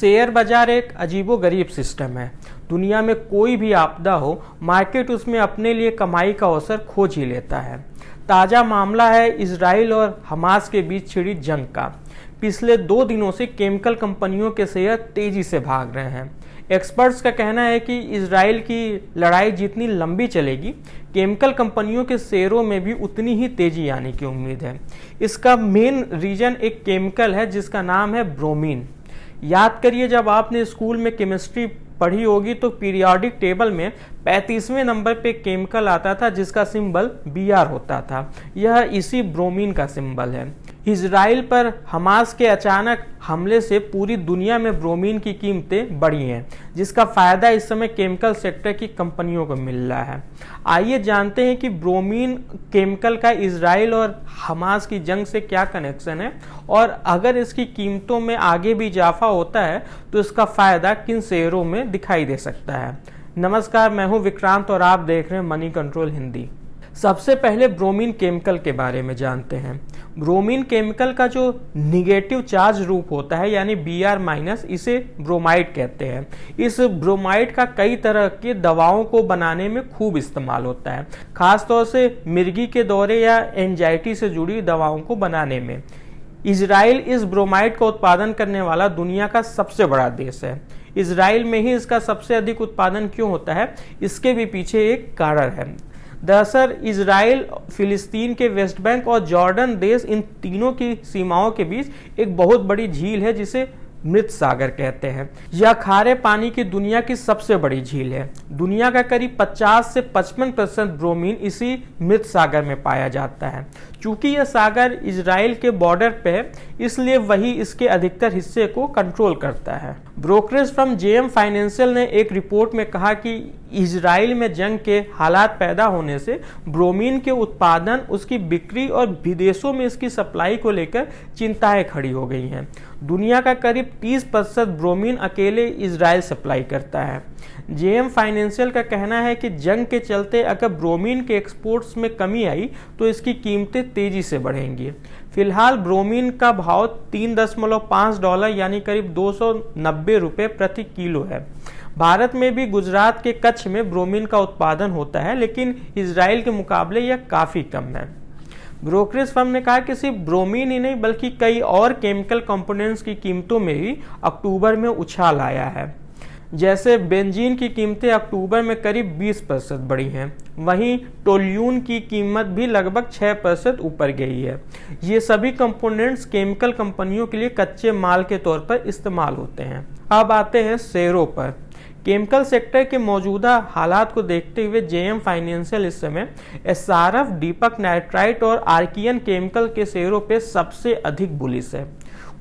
Share बाजार एक अजीबोगरीब सिस्टम है। दुनिया में कोई भी आपदा हो, मार्केट उसमें अपने लिए कमाई का अवसर खोज ही लेता है। ताज़ा मामला है इजराइल और हमास के बीच छिड़ी जंग का। पिछले 2 दिनों से केमिकल कंपनियों के शेयर तेजी से भाग रहे हैं। एक्सपर्ट्स का कहना है कि इजराइल की लड़ाई जितनी लंबी चलेगी, केमिकल कंपनियों के शेयरों में भी उतनी ही तेजी आने की उम्मीद है। इसका मेन रीजन एक केमिकल है जिसका नाम है ब्रोमीन। याद करिए, जब आपने स्कूल में केमिस्ट्री पढ़ी होगी तो पीरियोडिक टेबल में 35वें नंबर पे केमिकल आता था जिसका सिंबल Br होता था। यह इसी ब्रोमीन का सिंबल है। इजराइल पर हमास के अचानक हमले से पूरी दुनिया में ब्रोमीन की कीमतें बढ़ी हैं, जिसका फायदा इस समय केमिकल सेक्टर की कंपनियों को मिल रहा है। आइए जानते हैं कि ब्रोमीन केमिकल का इजराइल और हमास की जंग से क्या कनेक्शन है और अगर इसकी कीमतों में आगे भी इजाफा होता है तो इसका फायदा किन शेयरों में दिखाई दे सकता है। नमस्कार, मैं हूं विक्रांत और आप देख रहे हैं मनी कंट्रोल हिंदी। सबसे पहले ब्रोमीन केमिकल के बारे में जानते हैं। ब्रोमीन केमिकल का जो निगेटिव चार्ज रूप होता है यानी Br-, इसे ब्रोमाइड कहते हैं। इस ब्रोमाइड का कई तरह के दवाओं को बनाने में खूब इस्तेमाल होता है, खासतौर से मिर्गी के दौरे या एंजाइटी से जुड़ी दवाओं को बनाने में। इजराइल इस ब्रोमाइड का उत्पादन करने वाला दुनिया का सबसे बड़ा देश है। इजराइल में ही इसका सबसे अधिक उत्पादन क्यों होता है, इसके भी पीछे एक कारण है। दरअसल इजराइल, फिलिस्तीन के वेस्ट बैंक और जॉर्डन देश, इन तीनों की सीमाओं के बीच एक बहुत बड़ी झील है जिसे मृत सागर कहते हैं। यह खारे पानी की दुनिया की सबसे बड़ी झील है। दुनिया का करीब 50 से 55% ब्रोमीन इसी मृत सागर में पाया जाता है। चूंकि यह सागर इजराइल के बॉर्डर पे है, इसलिए वही इसके अधिकतर हिस्से को कंट्रोल करता है। ब्रोकरेज फर्म JM फाइनेंशियल ने एक रिपोर्ट में कहा कि इजराइल में जंग के हालात पैदा होने से ब्रोमीन के उत्पादन, उसकी बिक्री और विदेशों में इसकी सप्लाई को लेकर चिंताएं खड़ी हो गई हैं। दुनिया का करीब 30% ब्रोमीन अकेले इजराइल सप्लाई करता है। JM फाइनेंशियल का कहना है कि जंग के चलते अगर ब्रोमीन के एक्सपोर्ट्स में कमी आई तो इसकी कीमतें तेजी से बढ़ेंगी। फिलहाल ब्रोमीन का भाव $3.5 यानी करीब 290 रुपये प्रति किलो है। भारत में भी गुजरात के कच्छ में ब्रोमीन का उत्पादन होता है, लेकिन इजराइल के मुकाबले यह काफ़ी कम है। ब्रोकरेज फर्म ने कहा कि सिर्फ ब्रोमीन ही नहीं बल्कि कई और केमिकल कंपोनेंट्स की कीमतों में भी अक्टूबर में उछाल आया है। जैसे बेंजीन की कीमतें अक्टूबर में करीब 20% बढ़ी हैं। वहीं टोल्यून की कीमत भी लगभग 6% ऊपर गई है। ये सभी कंपोनेंट्स केमिकल कंपनियों के लिए कच्चे माल के तौर पर इस्तेमाल होते हैं। अब आते हैं शेयरों पर। केमिकल सेक्टर के मौजूदा हालात को देखते हुए JM फाइनेंशियल इस समय SRF, दीपक नाइट्राइट और आर्कियन केमिकल के शेयरों पे सबसे अधिक बुलिश है।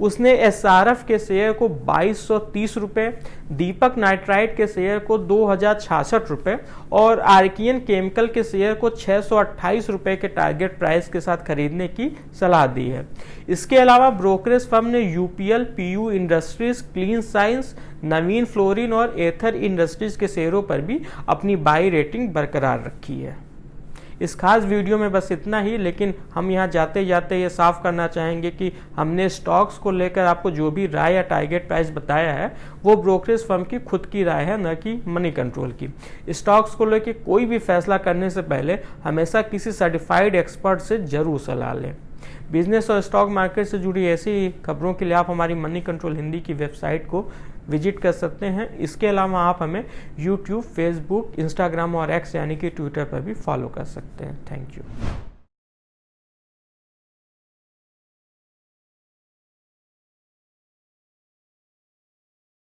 उसने SRF के शेयर को 2230 रुपये, दीपक नाइट्राइट के शेयर को 2066 रुपये और आर्कियन केमिकल के शेयर को 628 रुपये के टारगेट प्राइस के साथ खरीदने की सलाह दी है। इसके अलावा ब्रोकरेज फर्म ने UPL, PU industries, clean science, Navin fluorine और एथर इंडस्ट्रीज के शेयरों पर भी अपनी बाई रेटिंग बरकरार रखी है। इस खास वीडियो में बस इतना ही, लेकिन हम यहाँ जाते जाते ये साफ करना चाहेंगे कि हमने स्टॉक्स को लेकर आपको जो भी राय या टारगेट प्राइस बताया है वो ब्रोकरेज फर्म की खुद की राय है, न कि मनी कंट्रोल की। स्टॉक्स को लेकर कोई भी फैसला करने से पहले हमेशा किसी सर्टिफाइड एक्सपर्ट से जरूर सलाह लें। बिजनेस और स्टॉक मार्केट से जुड़ी ऐसी खबरों के लिए आप हमारी मनी कंट्रोल हिंदी की वेबसाइट को विजिट कर सकते हैं। इसके अलावा आप हमें YouTube, Facebook, Instagram और X यानी कि ट्विटर पर भी फॉलो कर सकते हैं। Thank you.